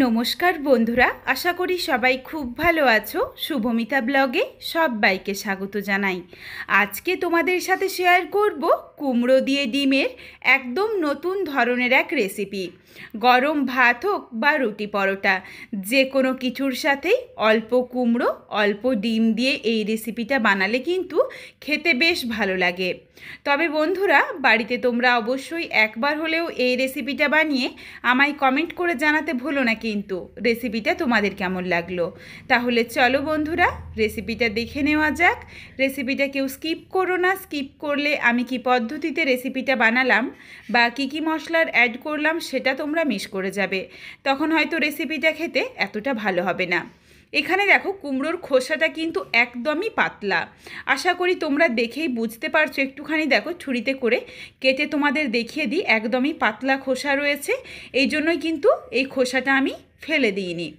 নমস্কার বন্ধুরা, আশা করি সবাই খুব ভালো আছো। শুভমিতা ব্লগে সবাইকে স্বাগত জানাই। আজকে তোমাদের সাথে শেয়ার করব কুমড়ো দিয়ে ডিমের একদম নতুন ধরনের এক রেসিপি। গরম ভাত হোক বা রুটি পরোটা, যে কোনো কিছুর সাথেই অল্প কুমড়ো অল্প ডিম দিয়ে এই রেসিপিটা বানালে কিন্তু খেতে বেশ ভালো লাগে। তবে বন্ধুরা, বাড়িতে তোমরা অবশ্যই একবার হলেও এই রেসিপিটা বানিয়ে আমায় কমেন্ট করে জানাতে ভুলো না কিন্তু রেসিপিটা তোমাদের কেমন লাগলো। তাহলে চলো বন্ধুরা, রেসিপিটা দেখে নেওয়া যাক। রেসিপিটা কেউ স্কিপ করো না, স্কিপ করলে আমি কি পদ্ধতিতে রেসিপিটা বানালাম বা কী মশলার অ্যাড করলাম সেটা তোমরা মিস করে যাবে, তখন হয়তো রেসিপিটা খেতে এতটা ভালো হবে না। এখানে দেখো, কুমড়োর খোসাটা কিন্তু একদমই পাতলা। আশা করি তোমরা দেখেই বুঝতে পারছো। একটুখানি দেখো, ছুরিতে করে কেটে তোমাদের দেখিয়ে দিই, একদমই পাতলা খোসা রয়েছে। এই জন্যই কিন্তু এই খোসাটা আমি ফেলে দিইনি।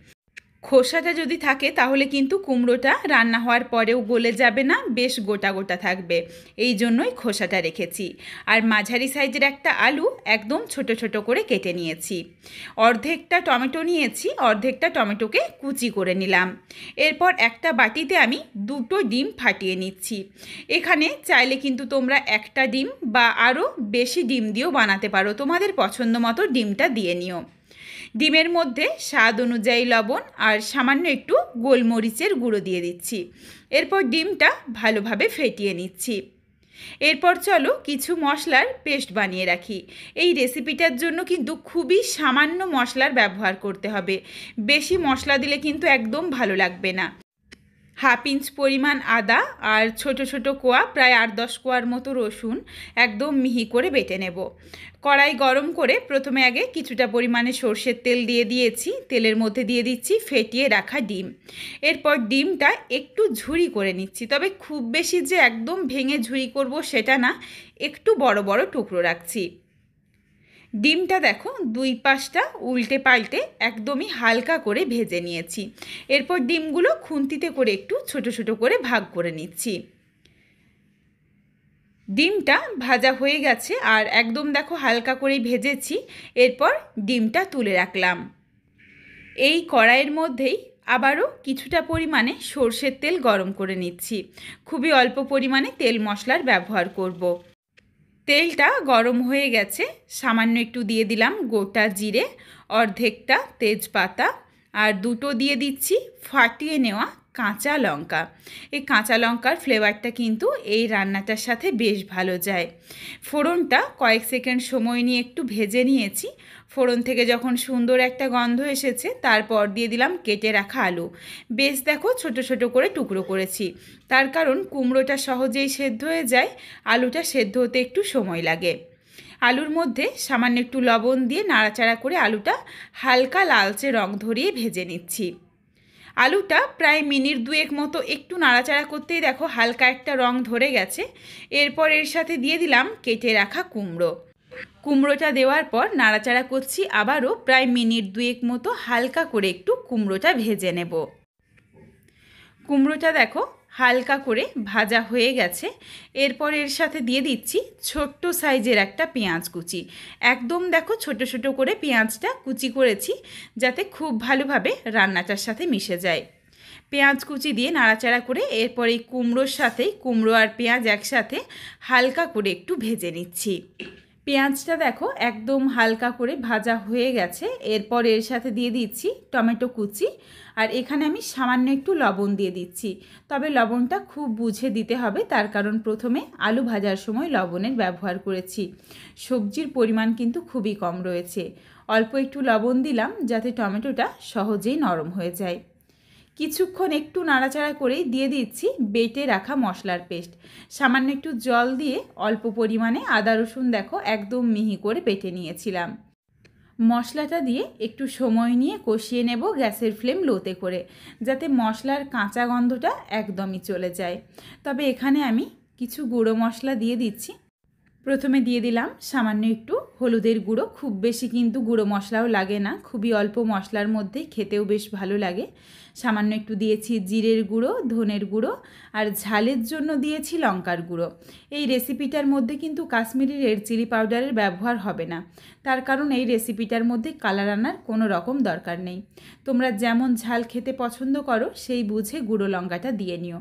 খোসাটা যদি থাকে তাহলে কিন্তু কুমড়োটা রান্না হওয়ার পরেও গলে যাবে না, বেশ গোটা গোটা থাকবে। এই জন্যই খোসাটা রেখেছি। আর মাঝারি সাইজের একটা আলু একদম ছোট ছোট করে কেটে নিয়েছি। অর্ধেকটা টমেটো নিয়েছি, অর্ধেকটা টমেটোকে কুচি করে নিলাম। এরপর একটা বাটিতে আমি 2টো ডিম ফাটিয়ে নিচ্ছি। এখানে চাইলে কিন্তু তোমরা একটা ডিম বা আরও বেশি ডিম দিয়েও বানাতে পারো, তোমাদের পছন্দ মতো ডিমটা দিয়ে নিও। ডিমের মধ্যে স্বাদ অনুযায়ী লবণ আর সামান্য একটু গোলমরিচের গুঁড়ো দিয়ে দিচ্ছি। এরপর ডিমটা ভালোভাবে ফেটিয়ে নিচ্ছি। এরপর চলো কিছু মশলার পেস্ট বানিয়ে রাখি। এই রেসিপিটার জন্য কিন্তু খুবই সামান্য মশলার ব্যবহার করতে হবে, বেশি মশলা দিলে কিন্তু একদম ভালো লাগবে না। 1/2 ইঞ্চ পরিমাণ আদা আর ছোট ছোট কোয়া প্রায় 8-10 কোয়ার মতো রসুন একদম মিহি করে বেটে নেব। কড়াই গরম করে প্রথমে আগে কিছুটা পরিমাণে সর্ষের তেল দিয়ে দিয়েছি। তেলের মধ্যে দিয়ে দিচ্ছি ফেটিয়ে রাখা ডিম। এরপর ডিমটা একটু ঝুরি করে নিচ্ছি, তবে খুব বেশি যে একদম ভেঙে ঝুরি করব সেটা না, একটু বড় বড় টুকরো রাখছি। ডিমটা দেখো, 2 পাশটা উল্টে পাল্টে একদমই হালকা করে ভেজে নিয়েছি। এরপর ডিমগুলো খুন্তিতে করে একটু ছোট ছোট করে ভাগ করে নিচ্ছি। ডিমটা ভাজা হয়ে গেছে আর একদম দেখো হালকা করেই ভেজেছি। এরপর ডিমটা তুলে রাখলাম। এই কড়াইয়ের মধ্যেই আবারও কিছুটা পরিমাণে সর্ষের তেল গরম করে নিচ্ছি। খুবই অল্প পরিমাণে তেল মশলার ব্যবহার করব। তেলটা গরম হয়ে গেছে, সামান্য একটু দিয়ে দিলাম গোটা জিরে, অর্ধেকটা তেজপাতা আর 2টো দিয়ে দিচ্ছি ফাটিয়ে নেওয়া কাঁচা লঙ্কা। এই কাঁচা লঙ্কার ফ্লেভারটা কিন্তু এই রান্নাটার সাথে বেশ ভালো যায়। ফোড়নটা কয়েক সেকেন্ড সময় নিয়ে একটু ভেজে নিয়েছি। ফোড়ন থেকে যখন সুন্দর একটা গন্ধ এসেছে, তারপর দিয়ে দিলাম কেটে রাখা আলু। বেশ দেখো, ছোট ছোট করে টুকরো করেছি, তার কারণ কুমড়োটা সহজেই সেদ্ধ হয়ে যায়, আলুটা সেদ্ধ হতে একটু সময় লাগে। আলুর মধ্যে সামান্য একটু লবণ দিয়ে নাড়াচাড়া করে আলুটা হালকা লালচে রং ধরিয়ে ভেজে নিচ্ছি। আলুটা প্রায় মিনিট 2 মতো একটু নাড়াচাড়া করতেই দেখো হালকা একটা রং ধরে গেছে। এরপর এর সাথে দিয়ে দিলাম কেটে রাখা কুমড়ো। কুমড়োটা দেওয়ার পর নাড়াচাড়া করছি আবারও প্রায় মিনিট 2 মতো হালকা করে একটু কুমড়োটা ভেজে নেব। কুমড়োটা দেখো হালকা করে ভাজা হয়ে গেছে। এরপর এর সাথে দিয়ে দিচ্ছি ছোট্ট সাইজের একটা পেঁয়াজ কুচি। একদম দেখো ছোট ছোট করে পেঁয়াজটা কুচি করেছি, যাতে খুব ভালোভাবে রান্নাটার সাথে মিশে যায়। পেঁয়াজ কুচি দিয়ে নাড়াচাড়া করে এরপর এই কুমড়োর সাথেই কুমড়ো আর পেঁয়াজ একসাথে হালকা করে একটু ভেজে নিচ্ছি। পেঁয়াজটা দেখো একদম হালকা করে ভাজা হয়ে গেছে। এরপর এর সাথে দিয়ে দিচ্ছি টমেটো কুচি, আর এখানে আমি সামান্য একটু লবণ দিয়ে দিচ্ছি। তবে লবণটা খুব বুঝে দিতে হবে, তার কারণ প্রথমে আলু ভাজার সময় লবণের ব্যবহার করেছি। সবজির পরিমাণ কিন্তু খুবই কম রয়েছে। অল্প একটু লবণ দিলাম যাতে টমেটোটা সহজেই নরম হয়ে যায়। কিছুক্ষণ একটু নাড়াচাড়া করেই দিয়ে দিচ্ছি বেটে রাখা মশলার পেস্ট। সামান্য একটু জল দিয়ে অল্প পরিমাণে আদা রসুন দেখো একদম মিহি করে বেটে নিয়েছিলাম। মশলাটা দিয়ে একটু সময় নিয়ে কষিয়ে নেব গ্যাসের ফ্লেম লোতে করে, যাতে মশলার কাঁচা গন্ধটা একদমই চলে যায়। তবে এখানে আমি কিছু গুঁড়ো মশলা দিয়ে দিচ্ছি। প্রথমে দিয়ে দিলাম সামান্য একটু হলুদের গুঁড়ো, খুব বেশি কিন্তু গুঁড়ো মশলাও লাগে না, খুবই অল্প মশলার মধ্যে খেতেও বেশ ভালো লাগে। সামান্য একটু দিয়েছি জিরের গুঁড়ো, ধনের গুঁড়ো, আর ঝালের জন্য দিয়েছি লঙ্কার গুঁড়ো। এই রেসিপিটার মধ্যে কিন্তু কাশ্মীরি রেড চিলি পাউডারের ব্যবহার হবে না, তার কারণ এই রেসিপিটার মধ্যে কালার আনার কোনো রকম দরকার নেই। তোমরা যেমন ঝাল খেতে পছন্দ করো সেই বুঝে গুঁড়ো লঙ্কাটা দিয়ে নিও।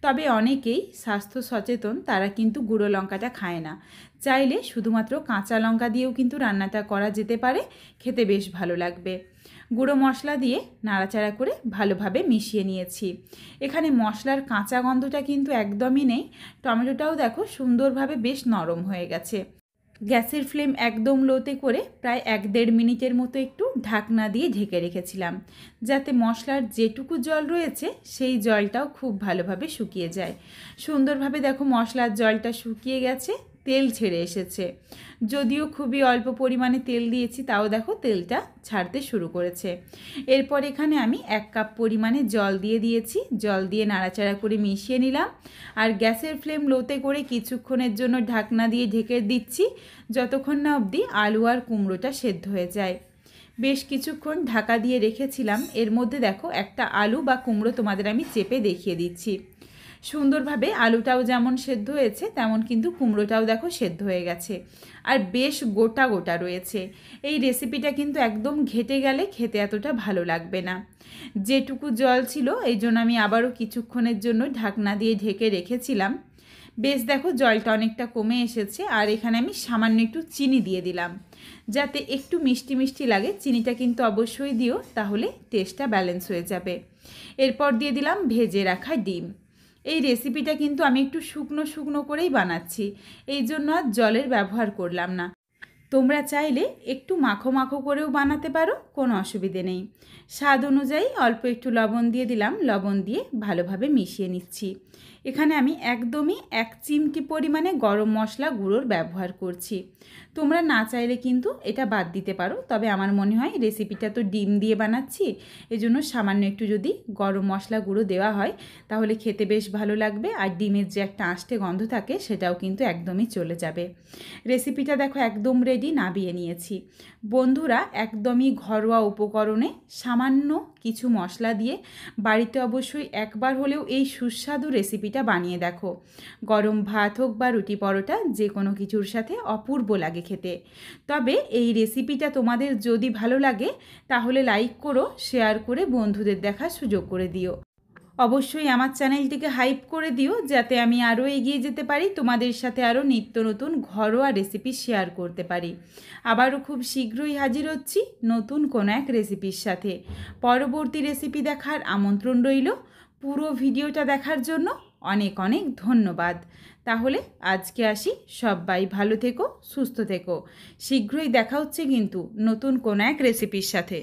তবে অনেকেই স্বাস্থ্য সচেতন, তারা কিন্তু গুঁড়ো লঙ্কাটা খায় না। চাইলে শুধুমাত্র কাঁচা লঙ্কা দিয়েও কিন্তু রান্নাটা করা যেতে পারে, খেতে বেশ ভালো লাগবে। গুঁড়ো মশলা দিয়ে নাড়াচাড়া করে ভালোভাবে মিশিয়ে নিয়েছি। এখানে মশলার কাঁচা গন্ধটা কিন্তু একদমই নেই। টমেটোটাও দেখো সুন্দরভাবে বেশ নরম হয়ে গেছে। গ্যাসের ফ্লেম একদম লোতে করে প্রায় 1-1.5 মিনিটের মতো একটু ঢাকনা দিয়ে ঢেকে রেখেছিলাম, যাতে মশলার যেটুকু জল রয়েছে সেই জলটাও খুব ভালোভাবে শুকিয়ে যায়। সুন্দরভাবে দেখো মশলার জলটা শুকিয়ে গেছে, তেল ছেড়ে এসেছে। যদিও খুবই অল্প পরিমাণে তেল দিয়েছি, তাও দেখো তেলটা ছাড়তে শুরু করেছে। এরপর এখানে আমি 1 কাপ পরিমাণে জল দিয়ে দিয়েছি। জল দিয়ে নাড়াচাড়া করে মিশিয়ে নিলাম, আর গ্যাসের ফ্লেম লোতে করে কিছুক্ষণের জন্য ঢাকনা দিয়ে ঢেকে দিচ্ছি, যতক্ষণ না অবধি আলু আর কুমড়োটা সেদ্ধ হয়ে যায়। বেশ কিছুক্ষণ ঢাকা দিয়ে রেখেছিলাম। এর মধ্যে দেখো একটা আলু বা কুমড়ো তোমাদের আমি চেপে দেখিয়ে দিচ্ছি। সুন্দরভাবে আলুটাও যেমন সেদ্ধ হয়েছে, তেমন কিন্তু কুমড়োটাও দেখো সেদ্ধ হয়ে গেছে, আর বেশ গোটা গোটা রয়েছে। এই রেসিপিটা কিন্তু একদম ঘেটে গেলে খেতে এতটা ভালো লাগবে না। যেটুকু জল ছিল এই জন্য আমি আবারও কিছুক্ষণের জন্য ঢাকনা দিয়ে ঢেকে রেখেছিলাম। বেশ দেখো জলটা অনেকটা কমে এসেছে, আর এখানে আমি সামান্য একটু চিনি দিয়ে দিলাম, যাতে একটু মিষ্টি মিষ্টি লাগে। চিনিটা কিন্তু অবশ্যই দিও, তাহলে টেস্টটা ব্যালেন্স হয়ে যাবে। এরপর দিয়ে দিলাম ভেজে রাখা ডিম। এই রেসিপিটা কিন্তু আমি একটু শুকনো শুকনো করেই বানাচ্ছি, এই জন্য আর জলের ব্যবহার করলাম না। তোমরা চাইলে একটু মাখো মাখো করেও বানাতে পারো, কোনো অসুবিধে নেই। স্বাদ অনুযায়ী অল্প একটু লবণ দিয়ে দিলাম, লবণ দিয়ে ভালোভাবে মিশিয়ে নিচ্ছি। এখানে আমি একদমই 1 চিমটি পরিমাণে গরম মশলা গুঁড়োর ব্যবহার করছি। তোমরা না চাইলে কিন্তু এটা বাদ দিতে পারো, তবে আমার মনে হয় রেসিপিটা তো ডিম দিয়ে বানাচ্ছি, এজন্য সামান্য একটু যদি গরম মশলা গুঁড়ো দেওয়া হয় তাহলে খেতে বেশ ভালো লাগবে, আর ডিমের যে একটা আঁশটে গন্ধ থাকে সেটাও কিন্তু একদমই চলে যাবে। রেসিপিটা দেখো একদম রেডি, নামিয়ে নিয়েছি। বন্ধুরা, একদমই ঘরোয়া উপকরণে সামান্য কিছু মশলা দিয়ে বাড়িতে অবশ্যই একবার হলেও এই সুস্বাদু রেসিপিটা বানিয়ে দেখো। গরম ভাত হোক বা রুটি পরোটা, যে কোনো কিছুর সাথে অপূর্ব লাগে খেতে। তবে এই রেসিপিটা তোমাদের যদি ভালো লাগে তাহলে লাইক করো, শেয়ার করে বন্ধুদের দেখার সুযোগ করে দিও। অবশ্যই আমার চ্যানেলটিকে হাইপ করে দিও, যাতে আমি আরও এগিয়ে যেতে পারি, তোমাদের সাথে আরও নিত্য নতুন ঘরোয়া রেসিপি শেয়ার করতে পারি। আবারও খুব শীঘ্রই হাজির হচ্ছি নতুন কোনো এক রেসিপির সাথে। পরবর্তী রেসিপি দেখার আমন্ত্রণ রইল। পুরো ভিডিওটা দেখার জন্য অনেক অনেক ধন্যবাদ। তাহলে আজকে আসি, সবাই ভালো থেকো, সুস্থ থেকো। শীঘ্রই দেখা হচ্ছে কিন্তু নতুন কোনো এক রেসিপির সাথে।